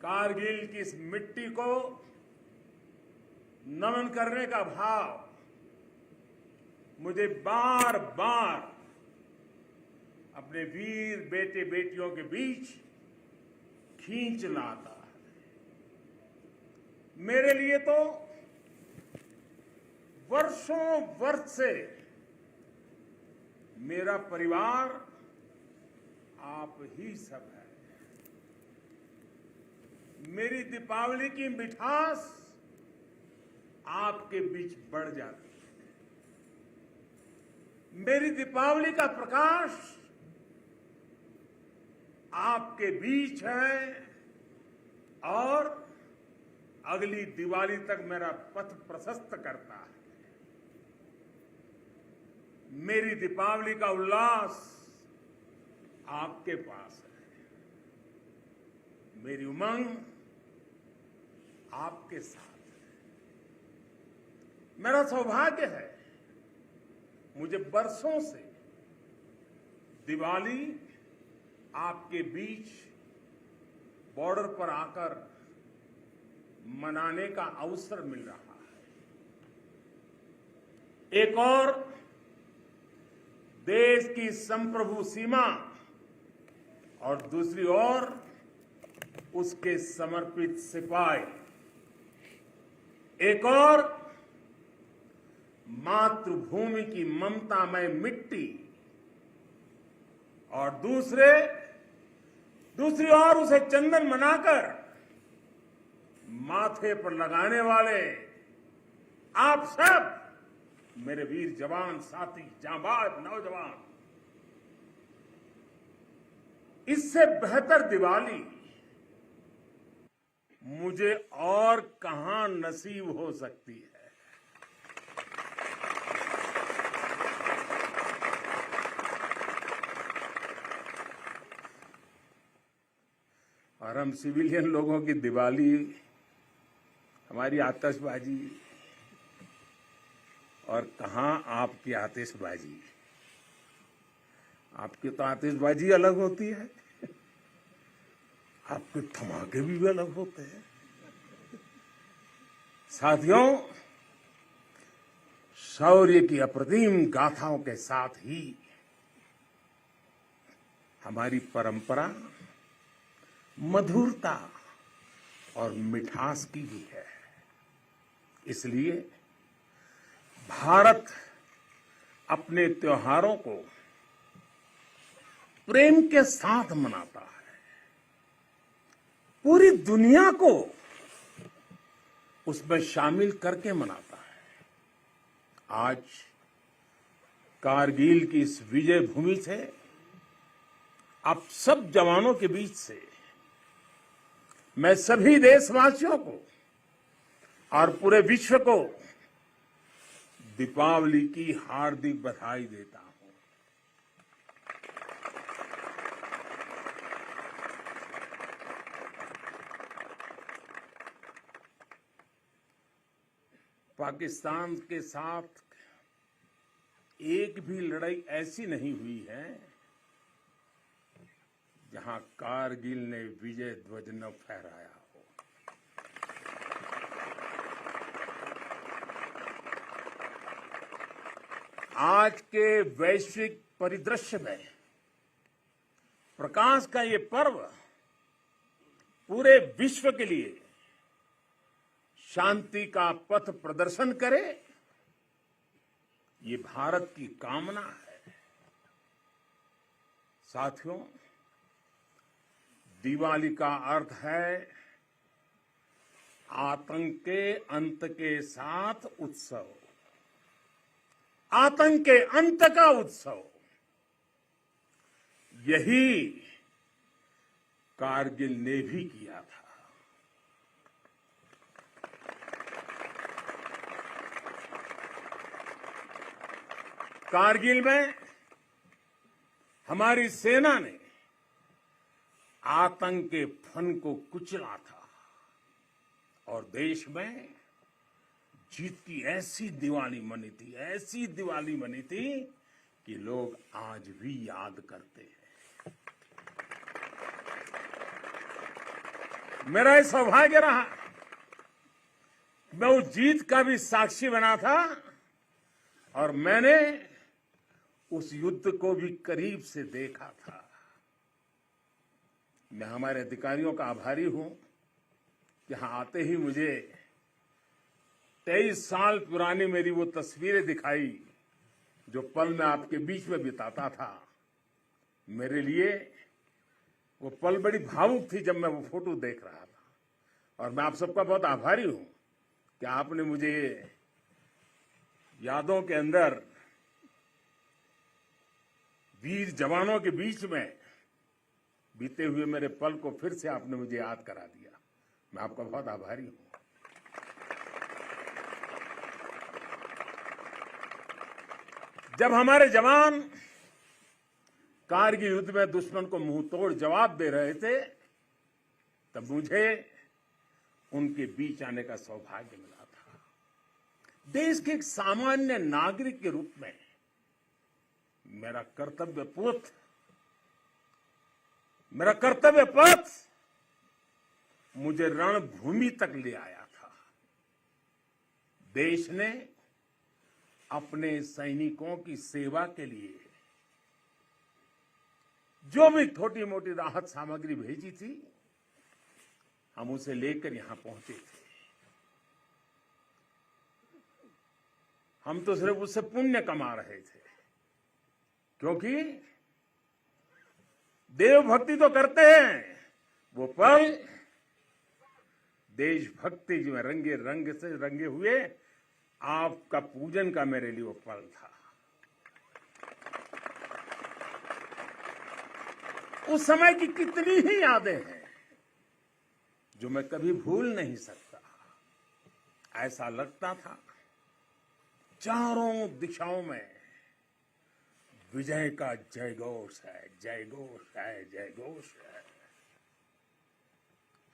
कारगिल की इस मिट्टी को नमन करने का भाव मुझे बार बार अपने वीर बेटे बेटियों के बीच खींच लाता है। मेरे लिए तो वर्षों वर्ष से मेरा परिवार आप ही सब है। मेरी दीपावली की मिठास आपके बीच बढ़ जाती है। मेरी दीपावली का प्रकाश आपके बीच है और अगली दिवाली तक मेरा पथ प्रशस्त करता है। मेरी दीपावली का उल्लास आपके पास है। मेरी उमंग आपके साथ है। मेरा सौभाग्य है, मुझे बरसों से दिवाली आपके बीच बॉर्डर पर आकर मनाने का अवसर मिल रहा है। एक और देश की संप्रभु सीमा और दूसरी ओर उसके समर्पित सिपाही। एक और मातृभूमि की ममतामय मिट्टी और दूसरी ओर उसे चंदन मनाकर माथे पर लगाने वाले आप सब मेरे वीर जवान साथी, जांबाज नौजवान। इससे बेहतर दिवाली मुझे और कहां नसीब हो सकती है। और हम सिविलियन लोगों की दिवाली, हमारी आतिशबाजी, और कहां आपकी आतिशबाजी। आपकी तो आतिशबाजी अलग होती है, आपके धमाके भी अलग होते हैं। साथियों, शौर्य की अप्रतिम गाथाओं के साथ ही हमारी परंपरा मधुरता और मिठास की भी है। इसलिए भारत अपने त्योहारों को प्रेम के साथ मनाता है। पूरी दुनिया को उसमें शामिल करके मनाता है। आज कारगिल की इस विजय भूमि से, आप सब जवानों के बीच से मैं सभी देशवासियों को और पूरे विश्व को दीपावली की हार्दिक बधाई देता हूं। पाकिस्तान के साथ एक भी लड़ाई ऐसी नहीं हुई है जहां कारगिल ने विजय ध्वज न फहराया हो। आज के वैश्विक परिदृश्य में प्रकाश का ये पर्व पूरे विश्व के लिए शांति का पथ प्रदर्शन करे, ये भारत की कामना है। साथियों, दिवाली का अर्थ है आतंक के अंत के साथ उत्सव, आतंक के अंत का उत्सव। यही कारगिल ने भी किया था। कारगिल में हमारी सेना ने आतंक के फन को कुचला था और देश में जीत की ऐसी दिवाली मनी थी, ऐसी दिवाली मनी थी कि लोग आज भी याद करते हैं। मेरा ये सौभाग्य रहा, मैं उस जीत का भी साक्षी बना था और मैंने उस युद्ध को भी करीब से देखा था। मैं हमारे अधिकारियों का आभारी हूं कि यहां आते ही मुझे 23 साल पुरानी मेरी वो तस्वीरें दिखाई जो पल मैं आपके बीच में बिताता था। मेरे लिए वो पल बड़ी भावुक थी जब मैं वो फोटो देख रहा था और मैं आप सबका बहुत आभारी हूं कि आपने मुझे यादों के अंदर वीर जवानों के बीच में बीते हुए मेरे पल को फिर से आपने मुझे याद करा दिया। मैं आपका बहुत आभारी हूं। जब हमारे जवान कारगिल युद्ध में दुश्मन को मुंह तोड़ जवाब दे रहे थे तब मुझे उनके बीच आने का सौभाग्य मिला था। देश के एक सामान्य नागरिक के रूप में मेरा कर्तव्य पथ मुझे रणभूमि तक ले आया था। देश ने अपने सैनिकों की सेवा के लिए जो भी छोटी मोटी राहत सामग्री भेजी थी हम उसे लेकर यहां पहुंचे थे। हम तो सिर्फ उससे पुण्य कमा रहे थे क्योंकि देवभक्ति तो करते हैं, वो पल देशभक्ति में रंग से रंगे हुए आपका पूजन का मेरे लिए वो पल था। उस समय की कितनी ही यादें हैं जो मैं कभी भूल नहीं सकता। ऐसा लगता था चारों दिशाओं में विजय का जयघोष है, जयघोष है, जयघोष है।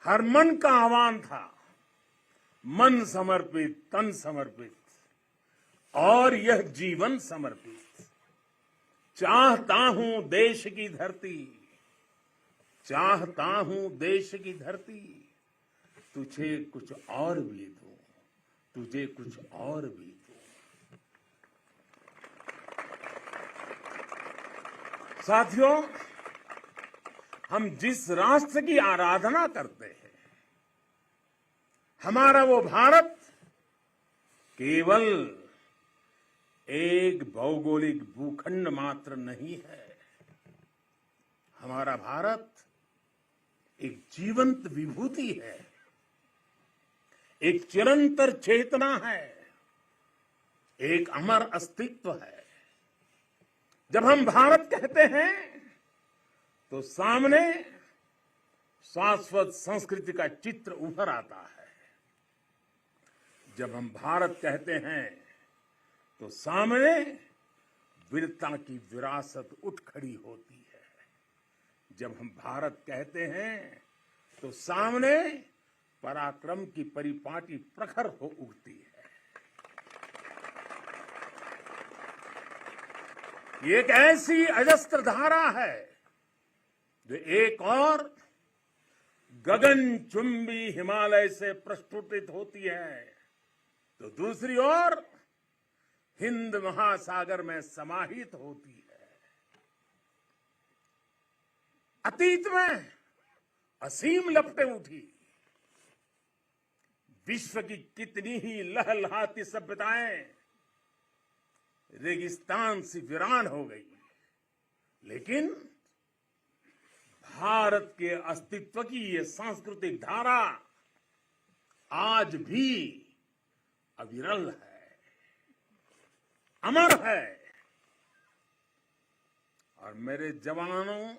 हर मन का आह्वान था, मन समर्पित, तन समर्पित और यह जीवन समर्पित। चाहता हूं देश की धरती, चाहता हूं देश की धरती, तुझे कुछ और भी दूं, तुझे कुछ और भी दूं। साथियों, हम जिस राष्ट्र की आराधना करते हैं, हमारा वो भारत केवल एक भौगोलिक भूखंड मात्र नहीं है। हमारा भारत एक जीवंत विभूति है, एक चिरंतर चेतना है, एक अमर अस्तित्व है। जब हम भारत कहते हैं तो सामने शाश्वत संस्कृति का चित्र उभर आता है। जब हम भारत कहते हैं तो सामने वीरता की विरासत उठ खड़ी होती है। जब हम भारत कहते हैं तो सामने पराक्रम की परिपाटी प्रखर हो उठती है। ये एक ऐसी अजस्त्र धारा है जो एक और गगनचुंबी हिमालय से प्रस्फुटित होती है तो दूसरी ओर हिंद महासागर में समाहित होती है। अतीत में असीम लपटें उठी, विश्व की कितनी ही लहलहाती सभ्यताएं रेगिस्तान सी वीरान हो गई, लेकिन भारत के अस्तित्व की ये सांस्कृतिक धारा आज भी अविरल है, अमर है। और मेरे जवानों,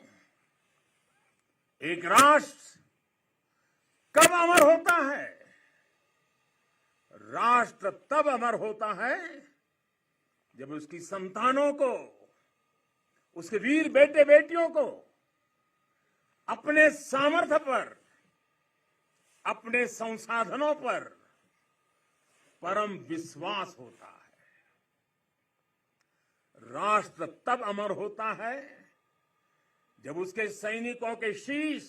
एक राष्ट्र कब अमर होता है? राष्ट्र तब अमर होता है जब उसकी संतानों को, उसके वीर बेटे बेटियों को अपने सामर्थ्य पर, अपने संसाधनों पर परम विश्वास होता है। राष्ट्र तब अमर होता है जब उसके सैनिकों के शीश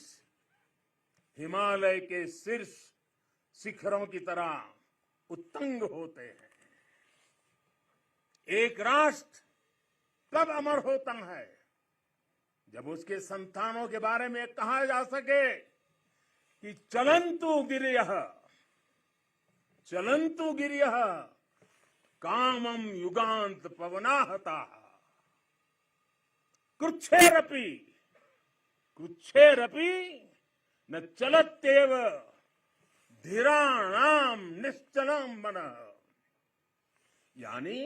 हिमालय के शीर्ष शिखरों की तरह उत्तुंग होते हैं। एक राष्ट्र कब अमर होता है? जब उसके संतानों के बारे में कहा जा सके कि चलन्तु गिरयः कामम युगांत पवनाहता कृच्छेरपि न चलत्येव धीराणाम निश्चलम मनः। यानी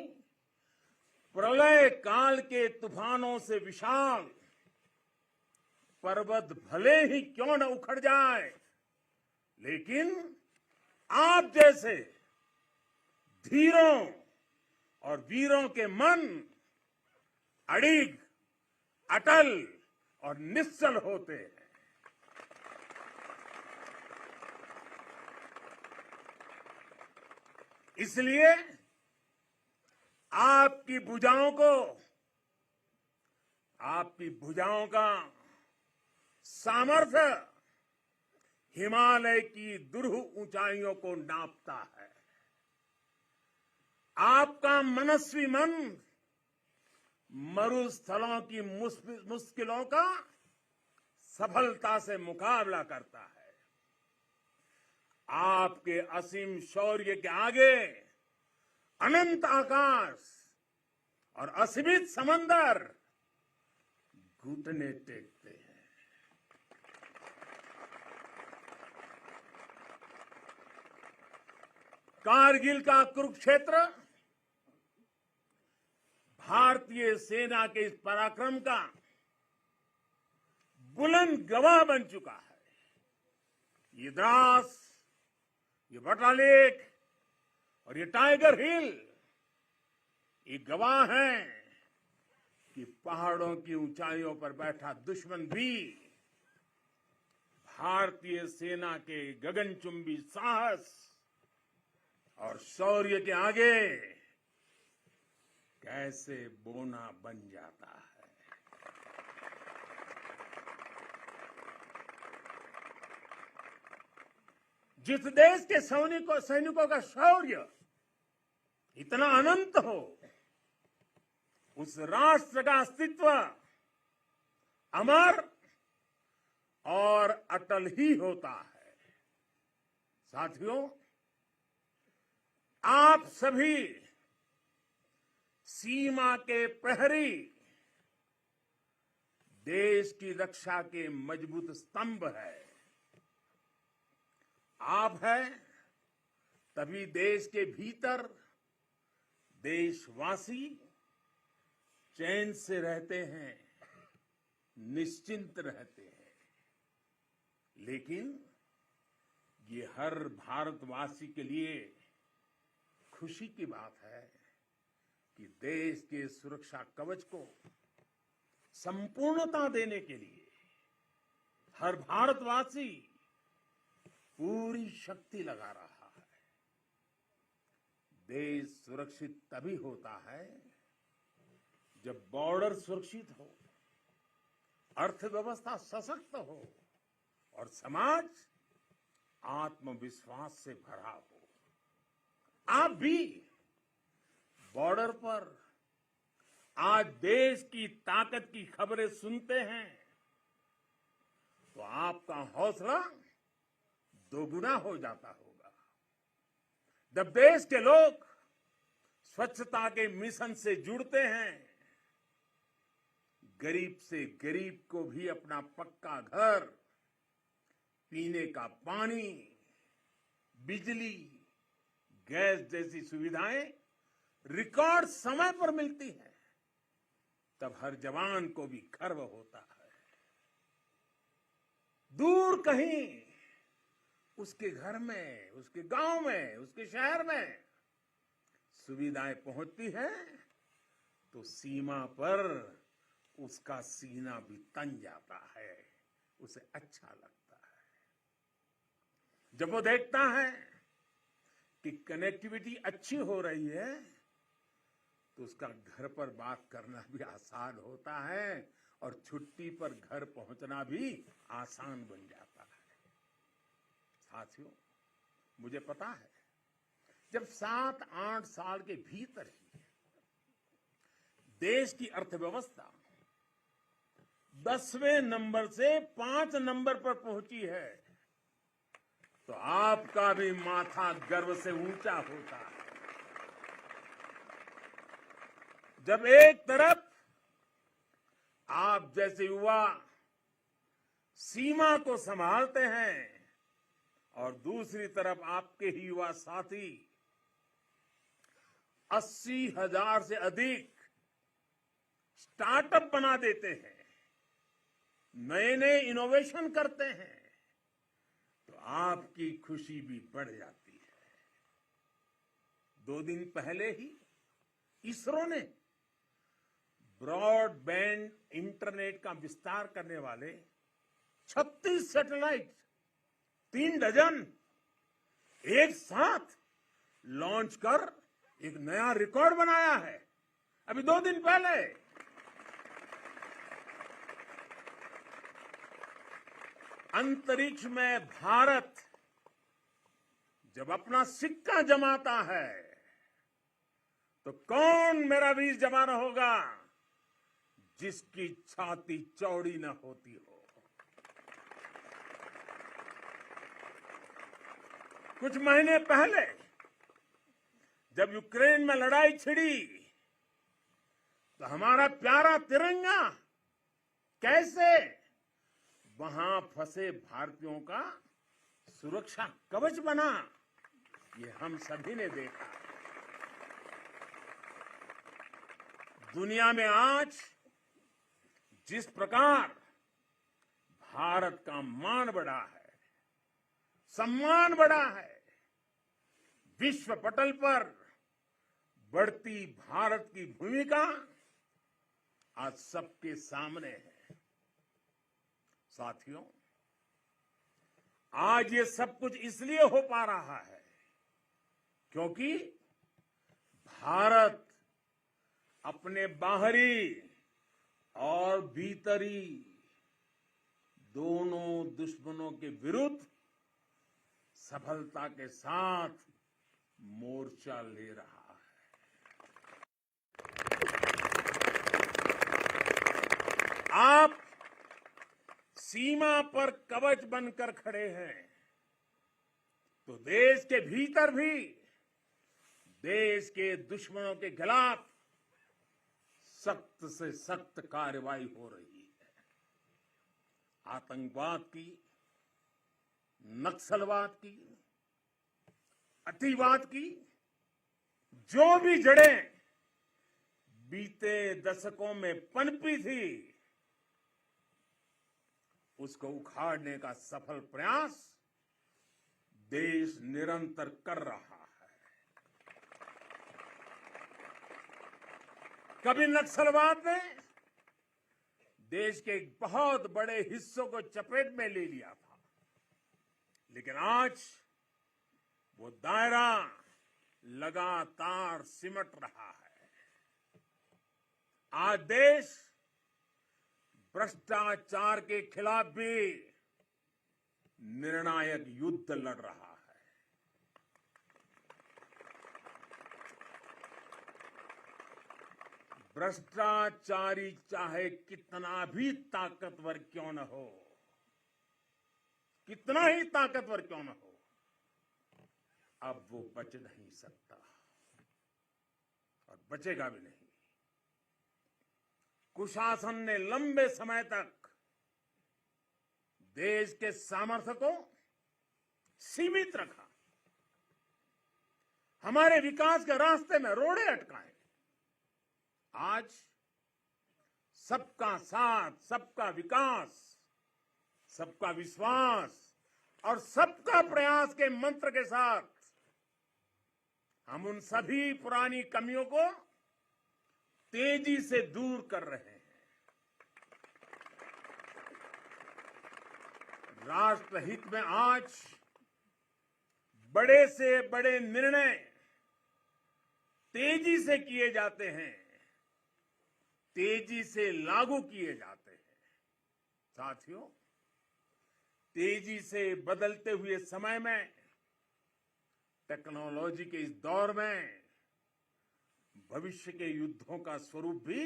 प्रलय काल के तूफानों से विशाल पर्वत भले ही क्यों न उखड़ जाए, लेकिन आप जैसे धीरों और वीरों के मन अड़िग, अटल और निश्चल होते हैं। इसलिए आपकी भुजाओं का सामर्थ्य हिमालय की दुरूह ऊंचाइयों को नापता है। आपका मनस्वी मन मरुस्थलों की मुश्किलों का सफलता से मुकाबला करता है। आपके असीम शौर्य के आगे अनंत आकाश और असीमित समंदर घुटने टेकते हैं। कारगिल का कुरुक्षेत्र भारतीय सेना के इस पराक्रम का बुलंद गवाह बन चुका है। ये द्रास, ये बटालेक और ये टाइगर हिल ये गवाह हैं कि पहाड़ों की ऊंचाइयों पर बैठा दुश्मन भी भारतीय सेना के गगनचुंबी साहस और शौर्य के आगे कैसे बोना बन जाता है। जिस देश के सैनिकों का शौर्य इतना अनंत हो, उस राष्ट्र का अस्तित्व अमर और अटल ही होता है। साथियों, आप सभी सीमा के प्रहरी, देश की रक्षा के मजबूत स्तंभ है। आप हैं, तभी देश के भीतर देशवासी चैन से रहते हैं, निश्चिंत रहते हैं। लेकिन ये हर भारतवासी के लिए खुशी की बात है कि देश के सुरक्षा कवच को संपूर्णता देने के लिए हर भारतवासी पूरी शक्ति लगा रहा है। देश सुरक्षित तभी होता है जब बॉर्डर सुरक्षित हो, अर्थव्यवस्था सशक्त हो और समाज आत्मविश्वास से भरा हो। आप भी बॉर्डर पर आज देश की ताकत की खबरें सुनते हैं तो आपका हौसला दोगुना हो जाता होगा। जब देश के लोग स्वच्छता के मिशन से जुड़ते हैं, गरीब से गरीब को भी अपना पक्का घर, पीने का पानी, बिजली, गैस जैसी सुविधाएं रिकॉर्ड समय पर मिलती हैं, तब हर जवान को भी गर्व होता है। दूर कहीं उसके घर में, उसके गांव में, उसके शहर में सुविधाएं पहुंचती हैं तो सीमा पर उसका सीना भी तन जाता है, उसे अच्छा लगता है। जब वो देखता है कि कनेक्टिविटी अच्छी हो रही है तो उसका घर पर बात करना भी आसान होता है और छुट्टी पर घर पहुंचना भी आसान बन जाता है। साथियों, मुझे पता है जब 7-8 साल के भीतर ही देश की अर्थव्यवस्था 10वें नंबर से 5 नंबर पर पहुंची है तो आपका भी माथा गर्व से ऊंचा होता है। जब एक तरफ आप जैसे युवा सीमा को संभालते हैं और दूसरी तरफ आपके ही युवा साथी 80,000 से अधिक स्टार्टअप बना देते हैं, नए नए इनोवेशन करते हैं, तो आपकी खुशी भी बढ़ जाती है। 2 दिन पहले ही इसरो ने ब्रॉडबैंड इंटरनेट का विस्तार करने वाले 36 सैटेलाइट 3 डजन एक साथ लॉन्च कर एक नया रिकॉर्ड बनाया है। अभी 2 दिन पहले अंतरिक्ष में भारत जब अपना सिक्का जमाता है तो कौन मेरा वीर जवान होगा जिसकी छाती चौड़ी न होती हो। कुछ महीने पहले जब यूक्रेन में लड़ाई छिड़ी तो हमारा प्यारा तिरंगा कैसे वहां फंसे भारतीयों का सुरक्षा कवच बना, ये हम सभी ने देखा। दुनिया में आज जिस प्रकार भारत का मान बढ़ा है, सम्मान बढ़ा है, विश्व पटल पर बढ़ती भारत की भूमिका आज सबके सामने है। साथियों, आज ये सब कुछ इसलिए हो पा रहा है क्योंकि भारत अपने बाहरी और भीतरी दोनों दुश्मनों के विरुद्ध सफलता के साथ मोर्चा ले रहा है। आप सीमा पर कवच बनकर खड़े हैं तो देश के भीतर भी देश के दुश्मनों के खिलाफ सख्त से सख्त कार्रवाई हो रही है। आतंकवाद की, नक्सलवाद की, अतिवाद की जो भी जड़ें बीते दशकों में पनपी थी उसको उखाड़ने का सफल प्रयास देश निरंतर कर रहा है। कभी नक्सलवाद ने देश के एक बहुत बड़े हिस्सों को चपेट में ले लिया था, लेकिन आज वो दायरा लगातार सिमट रहा है। आज देश भ्रष्टाचार के खिलाफ भी निर्णायक युद्ध लड़ रहा है। भ्रष्टाचारी चाहे कितना भी ताकतवर क्यों न हो, कितना ही ताकतवर क्यों न हो, अब वो बच नहीं सकता और बचेगा भी नहीं। कुशासन ने लंबे समय तक देश के सामर्थ्य को सीमित रखा, हमारे विकास के रास्ते में रोड़े अटकाए। आज सबका साथ, सबका विकास, सबका विश्वास और सबका प्रयास के मंत्र के साथ हम उन सभी पुरानी कमियों को तेजी से दूर कर रहे हैं। राष्ट्रहित में आज बड़े से बड़े निर्णय तेजी से किए जाते हैं, तेजी से लागू किए जाते हैं। साथियों, तेजी से बदलते हुए समय में, टेक्नोलॉजी के इस दौर में भविष्य के युद्धों का स्वरूप भी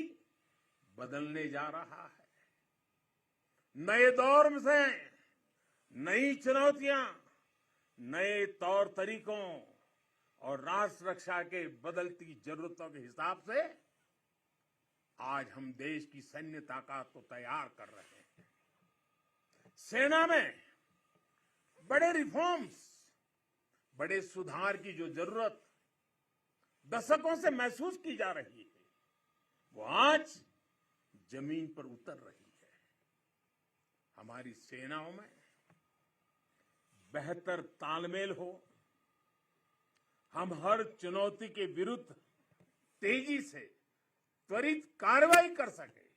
बदलने जा रहा है। नए दौर से नई चुनौतियां, नए तौर तरीकों और राष्ट्र रक्षा के बदलती जरूरतों के हिसाब से आज हम देश की सैन्य ताकत को तैयार कर रहे हैं। सेना में बड़े रिफॉर्म्स, बड़े सुधार की जो जरूरत दशकों से महसूस की जा रही है, वो आज जमीन पर उतर रही है। हमारी सेनाओं में बेहतर तालमेल हो, हम हर चुनौती के विरुद्ध तेजी से त्वरित कार्रवाई कर सके,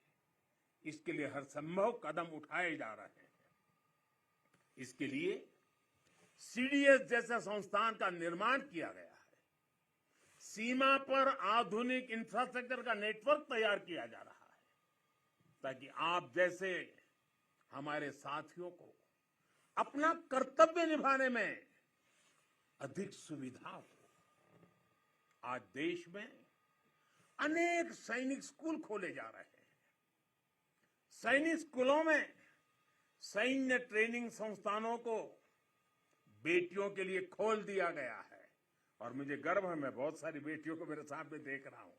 इसके लिए हर संभव कदम उठाए जा रहे हैं। इसके लिए सीडीएस जैसे संस्थान का निर्माण किया गया है। सीमा पर आधुनिक इंफ्रास्ट्रक्चर का नेटवर्क तैयार किया जा रहा है, ताकि आप जैसे हमारे साथियों को अपना कर्तव्य निभाने में अधिक सुविधा हो। आज देश में अनेक सैनिक स्कूल खोले जा रहे हैं। सैनिक स्कूलों में सैन्य ट्रेनिंग संस्थानों को बेटियों के लिए खोल दिया गया है और मुझे गर्व है, मैं बहुत सारी बेटियों को मेरे सामने देख रहा हूं।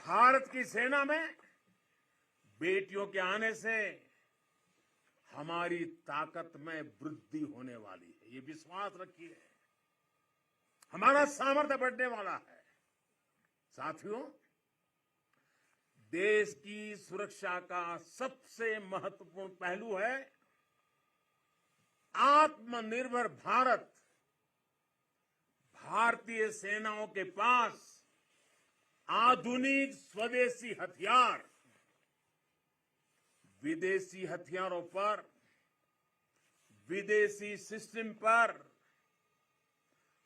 भारत की सेना में बेटियों के आने से हमारी ताकत में वृद्धि होने वाली है, ये विश्वास रखिए। हमारा सामर्थ्य बढ़ने वाला है। साथियों, देश की सुरक्षा का सबसे महत्वपूर्ण पहलू है आत्मनिर्भर भारत। भारतीय सेनाओं के पास आधुनिक स्वदेशी हथियार, विदेशी हथियारों पर, विदेशी सिस्टम पर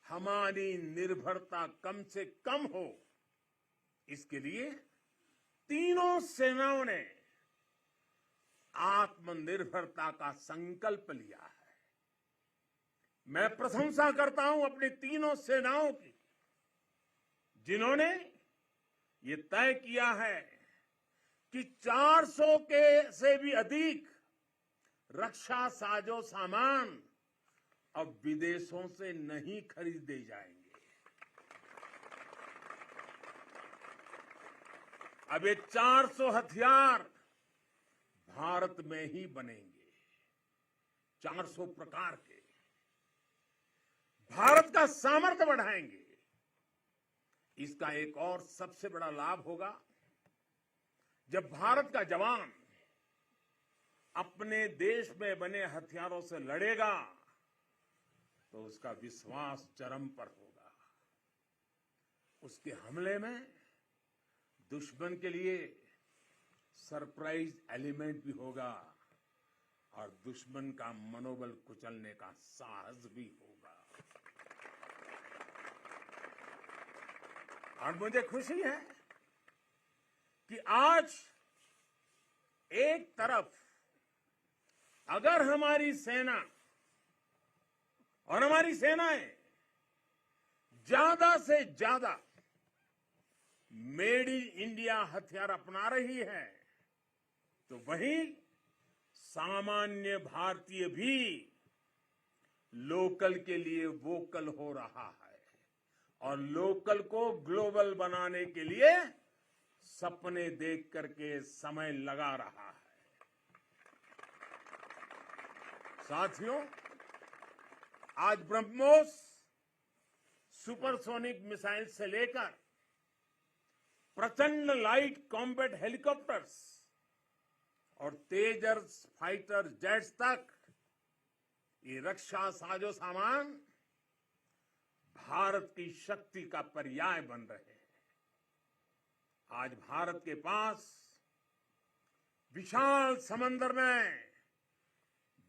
हमारी निर्भरता कम से कम हो, इसके लिए तीनों सेनाओं ने आत्मनिर्भरता का संकल्प लिया है। मैं प्रशंसा करता हूं अपनी तीनों सेनाओं की, जिन्होंने ये तय किया है कि 400 के से भी अधिक रक्षा साजो सामान अब विदेशों से नहीं खरीदे जाएंगे। अब ये 400 हथियार भारत में ही बनेंगे, 400 प्रकार के। भारत का सामर्थ्य बढ़ाएंगे। इसका एक और सबसे बड़ा लाभ होगा, जब भारत का जवान अपने देश में बने हथियारों से लड़ेगा तो उसका विश्वास चरम पर होगा। उसके हमले में दुश्मन के लिए सरप्राइज एलिमेंट भी होगा और दुश्मन का मनोबल कुचलने का साहस भी होगा। और मुझे खुशी है कि आज एक तरफ अगर हमारी सेना और हमारी सेनाएं ज्यादा से ज्यादा मेड इन इंडिया हथियार अपना रही है, तो वहीं सामान्य भारतीय भी लोकल के लिए वोकल हो रहा है और लोकल को ग्लोबल बनाने के लिए सपने देख करके समय लगा रहा है। साथियों, आज ब्रह्मोस सुपरसोनिक मिसाइल से लेकर प्रचंड लाइट कॉम्बैट हेलीकॉप्टर्स और तेजस फाइटर जेट्स तक ये रक्षा साजो सामान भारत की शक्ति का पर्याय बन रहे हैं। आज भारत के पास विशाल समंदर में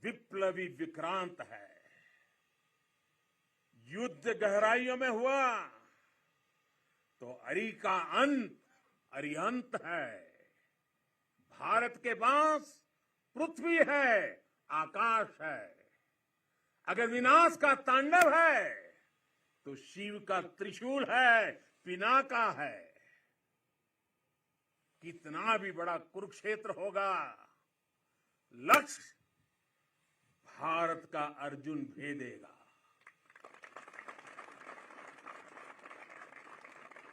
विप्लवी विक्रांत है। युद्ध गहराइयों में हुआ तो अरी का अंत अरिहंत है। भारत के पास पृथ्वी है, आकाश है। अगर विनाश का तांडव है तो शिव का त्रिशूल है, पिनाका है। कितना भी बड़ा कुरुक्षेत्र होगा, लक्ष्य भारत का अर्जुन भेदेगा।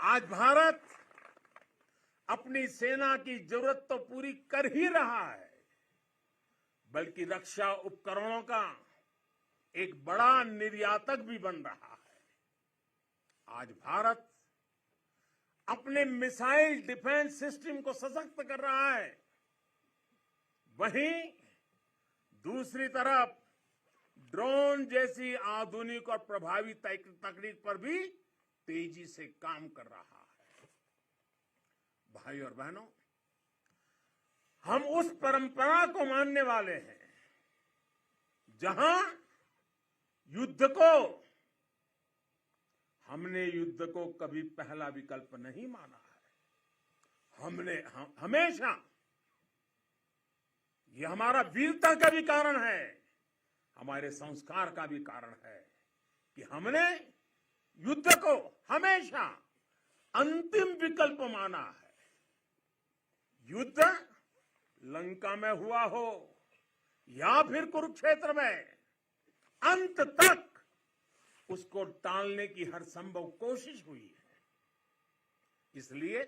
आज भारत अपनी सेना की जरूरत तो पूरी कर ही रहा है, बल्कि रक्षा उपकरणों का एक बड़ा निर्यातक भी बन रहा है। आज भारत अपने मिसाइल डिफेंस सिस्टम को सशक्त कर रहा है, वहीं दूसरी तरफ ड्रोन जैसी आधुनिक और प्रभावी तकनीक पर भी तेजी से काम कर रहा है। भाई और बहनों, हम उस परंपरा को मानने वाले हैं जहां हमने युद्ध को कभी पहला विकल्प नहीं माना है। हमने हमेशा, यह हमारा वीरता का भी कारण है, हमारे संस्कार का भी कारण है कि हमने युद्ध को हमेशा अंतिम विकल्प माना है। युद्ध लंका में हुआ हो या फिर कुरुक्षेत्र में, अंत तक उसको टालने की हर संभव कोशिश हुई है। इसलिए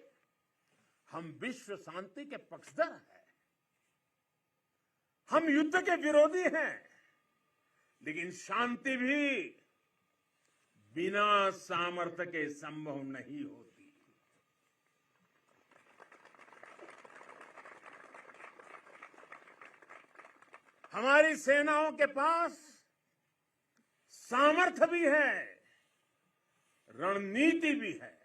हम विश्व शांति के पक्षधर हैं। हम युद्ध के विरोधी हैं, लेकिन शांति भी बिना सामर्थ्य के संभव नहीं होती। हमारी सेनाओं के पास सामर्थ्य भी है, रणनीति भी है।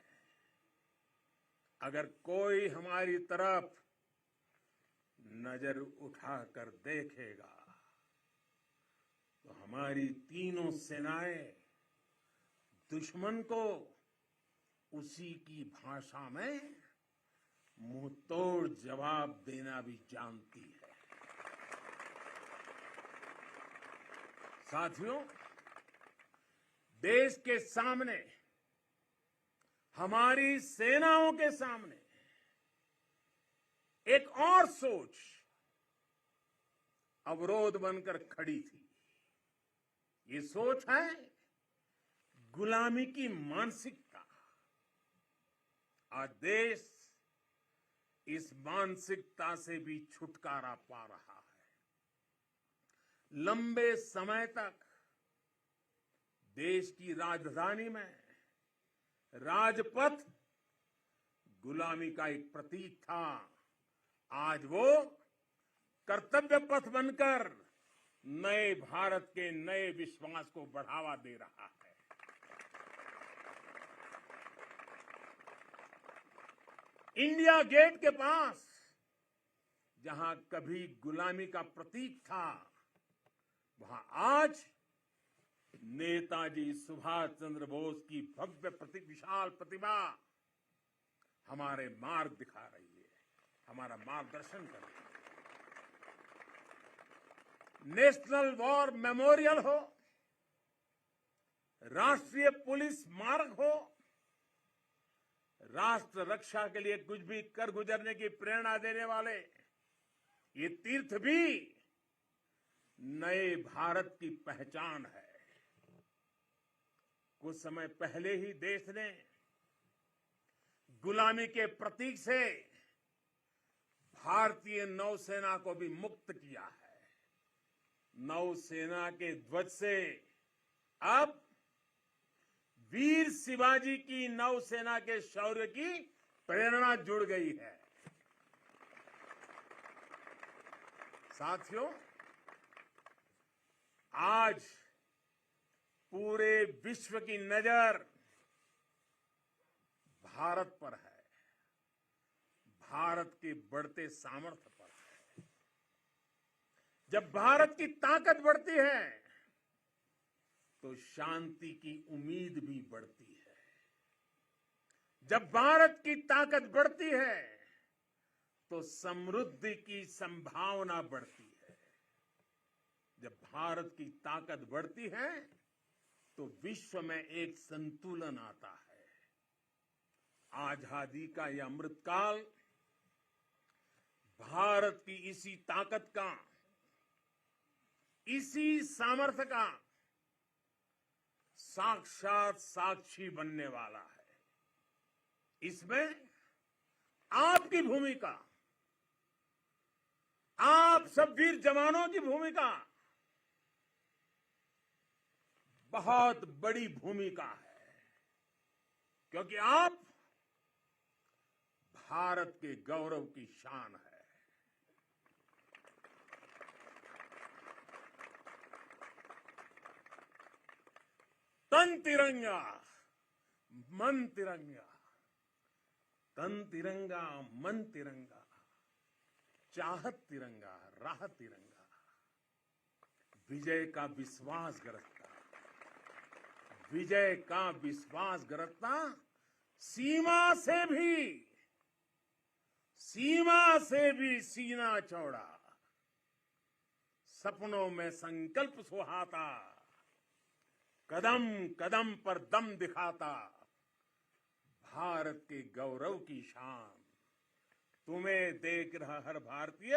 अगर कोई हमारी तरफ नजर उठाकर देखेगा तो हमारी तीनों सेनाएं दुश्मन को उसी की भाषा में मुंहतोड़ जवाब देना भी जानती है। साथियों, देश के सामने, हमारी सेनाओं के सामने एक और सोच अवरोध बनकर खड़ी थी। ये सोच है गुलामी की मानसिकता। आज देश इस मानसिकता से भी छुटकारा पा रहा है। लंबे समय तक देश की राजधानी में राजपथ गुलामी का एक प्रतीक था। आज वो कर्तव्य पथ बनकर नए भारत के नए विश्वास को बढ़ावा दे रहा है। इंडिया गेट के पास जहां कभी गुलामी का प्रतीक था, वहां आज नेताजी सुभाष चंद्र बोस की भव्य विशाल प्रतिमा हमारे मार्ग दिखा रही है, हमारा मार्गदर्शन कर रही है। नेशनल वॉर मेमोरियल हो, राष्ट्रीय पुलिस स्मारक हो, राष्ट्र रक्षा के लिए कुछ भी कर गुजरने की प्रेरणा देने वाले ये तीर्थ भी नए भारत की पहचान है। कुछ समय पहले ही देश ने गुलामी के प्रतीक से भारतीय नौसेना को भी मुक्त किया है। नौसेना के ध्वज से अब वीर शिवाजी की नौसेना के शौर्य की प्रेरणा जुड़ गई है। साथियों, आज पूरे विश्व की नजर भारत पर है, भारत के बढ़ते सामर्थ्य पर है। जब भारत की ताकत बढ़ती है तो शांति की उम्मीद भी बढ़ती है। जब भारत की ताकत बढ़ती है तो समृद्धि की संभावना बढ़ती है। जब भारत की ताकत बढ़ती है तो विश्व में एक संतुलन आता है। आजादी का यह अमृतकाल भारत की इसी ताकत का, इसी सामर्थ्य का साक्षात साक्षी बनने वाला है। इसमें आपकी भूमिका, आप सब वीर जवानों की भूमिका बहुत बड़ी भूमिका है, क्योंकि आप भारत के गौरव की शान है। तन तिरंगा मन तिरंगा, तन तिरंगा मन तिरंगा, चाहत तिरंगा राह तिरंगा, विजय का विश्वास गरजता, विजय का विश्वास गरजता, सीमा से भी सीना चौड़ा, सपनों में संकल्प सुहाता, कदम कदम पर दम दिखाता, भारत के गौरव की शान। तुम्हें देख रहा हर भारतीय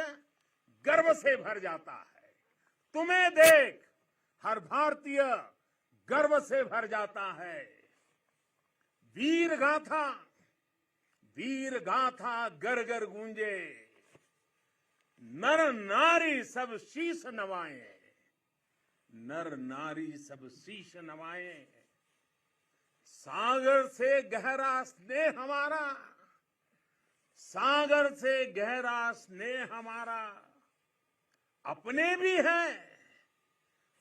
गर्व से भर जाता है। तुम्हें देख हर भारतीय गर्व से भर जाता है। वीर गाथा घर घर गूंजे, नर नारी सब शीश नवाएं, नर नारी सब शीश नवाएं। सागर से गहरा स्नेह हमारा, सागर से गहरा स्नेह हमारा, अपने भी हैं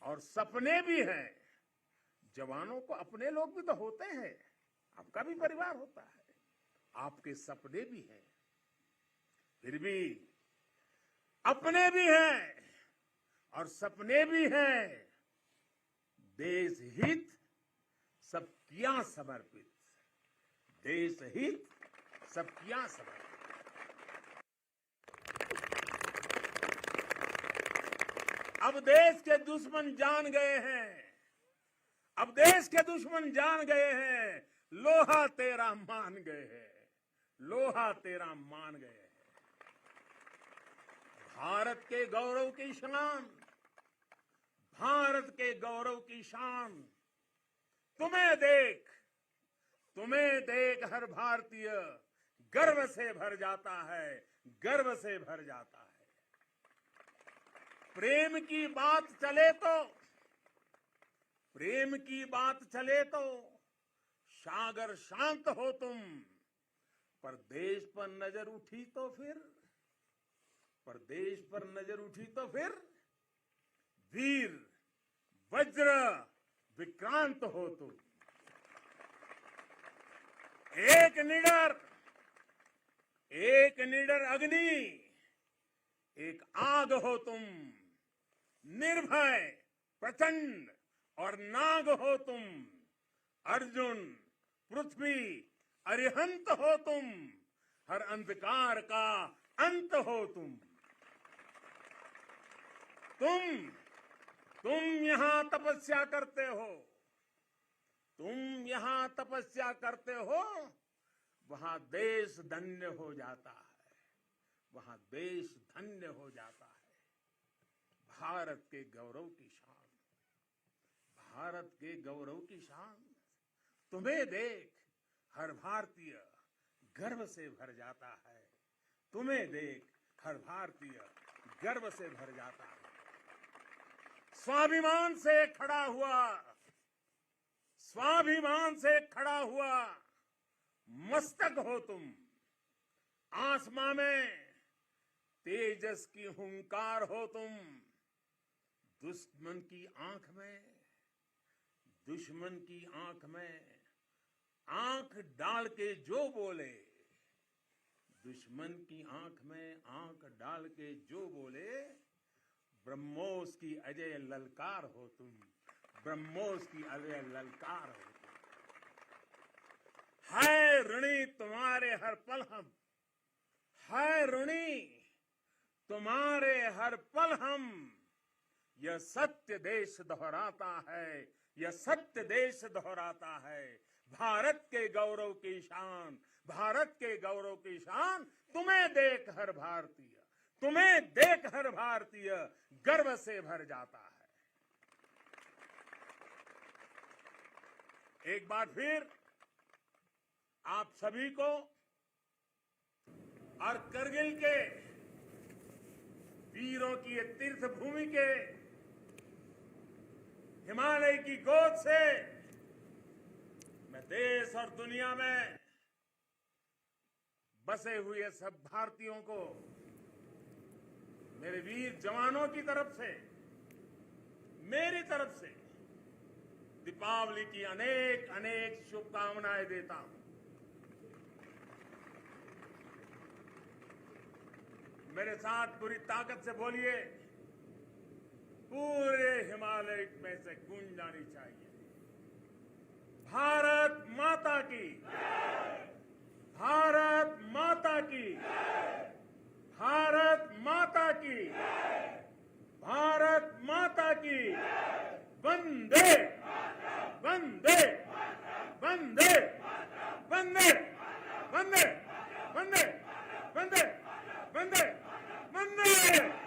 और सपने भी हैं। जवानों को अपने लोग भी तो होते हैं, आपका भी परिवार होता है, आपके सपने भी हैं, फिर भी अपने भी हैं और सपने भी हैं। देश हित सब किया समर्पित, देश हित सब किया समर्पित। अब देश के दुश्मन जान गए हैं, अब देश के दुश्मन जान गए हैं, लोहा तेरा मान गए हैं, लोहा तेरा मान गए हैं। भारत के गौरव की शान, भारत के गौरव की शान। तुम्हें देख हर भारतीय गर्व से भर जाता है, गर्व से भर जाता है। प्रेम की बात चले तो सागर शांत हो तुम, पर देश पर नजर उठी तो फिर वीर वज्र विक्रांत हो तुम। एक निडर अग्नि, एक आग हो तुम, निर्भय प्रचंड और नाग हो तुम। अर्जुन पृथ्वी अरिहंत हो तुम, हर अंधकार का अंत हो तुम। तुम यहां तपस्या करते हो, वहां देश धन्य हो जाता है, वहां देश धन्य हो जाता है। भारत के गौरव की शान, भारत के गौरव की शान। तुम्हें देख हर भारतीय गर्व से भर जाता है, तुम्हें देख हर भारतीय गर्व से भर जाता है। स्वाभिमान से खड़ा हुआ मस्तक हो तुम। आसमां में तेजस की हुंकार हो तुम। दुश्मन की आंख में आंख डाल के जो बोले, दुश्मन की आंख में आंख डाल के जो बोले, ब्रह्मोस की अजय ललकार हो तुम, ब्रह्मोस की अजय ललकार हो तुम। है ऋणी तुम्हारे हर पल हम, है ऋणी तुम्हारे हर पल हम। यह सत्य देश दोहराता है, यह सत्य देश दोहराता है। भारत के गौरव की शान, भारत के गौरव की शान, तुम्हें देख हर भारतीय, तुम्हें देख हर भारतीय गर्व से भर जाता है। एक बार फिर आप सभी को और करगिल के वीरों की ये तीर्थ भूमि के हिमालय की गोद से मैं देश और दुनिया में बसे हुए सब भारतीयों को, मेरे वीर जवानों की तरफ से, मेरी तरफ से दीपावली की अनेक अनेक शुभकामनाएं देता हूं। मेरे साथ पूरी ताकत से बोलिए, पूरे हिमालय में से गूंज जानी चाहिए, भारत माता की, भारत माता की, भारत माता की, भारत माता की। वंदे वंदे वंदे वंदे वंदे वंदे वंदे वंदे वंदे